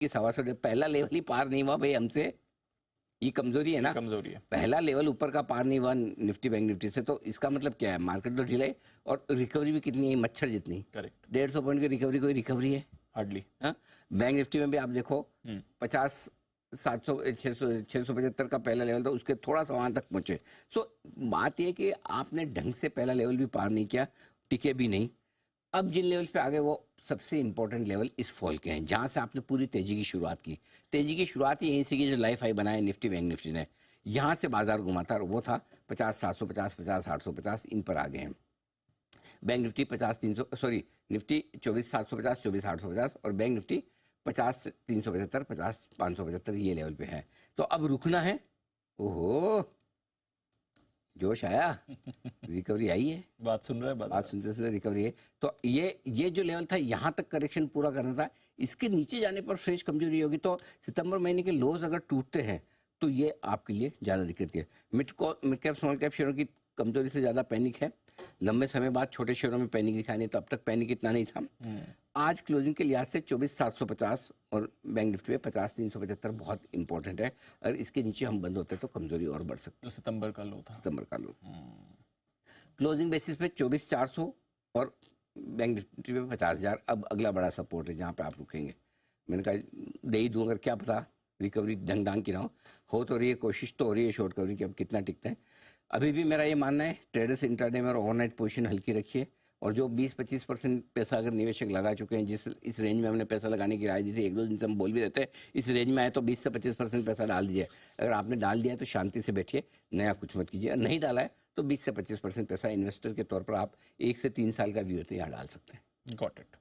कि 125 पहला लेवल ही पार नहीं हुआ भाई हमसे, ये कमजोरी है ना, कमजोरी है। पहला लेवल ऊपर का पार नहीं हुआ निफ्टी बैंक निफ्टी से, तो इसका मतलब क्या है, मार्केट तो ढीला है और रिकवरी भी कितनी है, मच्छर जितनी। करेक्ट। 150 पॉइंट की रिकवरी कोई रिकवरी है हार्डली। हाँ, बैंक निफ्टी में भी आप देखो 50 700 675 का पहला लेवल था, उसके थोड़ा सा वहां तक पहुंचे। सो बात यह कि आपने ढंग से पहला लेवल भी पार नहीं किया, टिके भी नहीं। अब जिन लेवल पे आ गए वो सबसे इंपॉर्टेंट लेवल इस फॉल के हैं, जहां से आपने पूरी तेजी की शुरुआत की। तेजी की शुरुआत ही यहीं से की जो लाइफ हाई बनाया निफ्टी बैंक निफ्टी ने, यहाँ से बाजार घुमा था और वो था 50 750 50 850, इन पर आ गए हैं। बैंक निफ्टी 50 300 सॉरी निफ्टी 24 750 24 850 और बैंक निफ्टी 50 375 50 575 ये लेवल पे है। तो अब रुकना है, ओहो जोश आया, रिकवरी आई है, बात सुन रहे हैं, बात सुनते सुनते रिकवरी है। तो ये जो लेवल था यहाँ तक करेक्शन पूरा करना था, इसके नीचे जाने पर फ्रेश कमजोरी होगी। तो सितंबर महीने के लोज अगर टूटते हैं तो ये आपके लिए ज़्यादा दिक्कत की है। मिड कैप स्मॉल कैप शेयरों की कमजोरी से ज़्यादा पैनिक है, लंबे समय बाद छोटे शेयरों में पैनिक दिखाई नहीं, तो अब तक पैनिक इतना नहीं था। आज क्लोजिंग के लिहाज से 24 750 और बैंक निफ्टी में 50 375 बहुत इंपॉर्टेंट है। अगर इसके नीचे हम बंद होते हैं तो कमजोरी और बढ़ सकती है। जो सितंबर का लो था, सितंबर का लो क्लोजिंग बेसिस पे 24 400 और बैंक निफ्टी पे 50,000 अब अगला बड़ा सपोर्ट है जहाँ पे आप रुकेंगे। मैंने कहा दे ही दूँ, अगर क्या पता रिकवरी ढंग ढांग की ना हो तो रही है, कोशिश तो हो रही है शॉर्ट कवरिंग की, अब कितना टिकता है। अभी भी मेरा ये मानना है ट्रेडर्स इंट्राडे में और ओवरनाइट पोजीशन हल्की रखिए, और जो 20-25% पैसा अगर निवेशक लगा चुके हैं, जिस इस रेंज में हमने पैसा लगाने की राय दी थी, 1-2 दिन से हम बोल भी देते हैं इस रेंज में आए तो 20 से 25% पैसा डाल दीजिए। अगर आपने डाल दिया है तो शांति से बैठिए, नया कुछ मत कीजिए। नहीं डाला है तो 20 से 25% पैसा इन्वेस्टर के तौर पर आप 1 से 3 साल का व्यू है तो यहाँ डाल सकते हैं। Got it.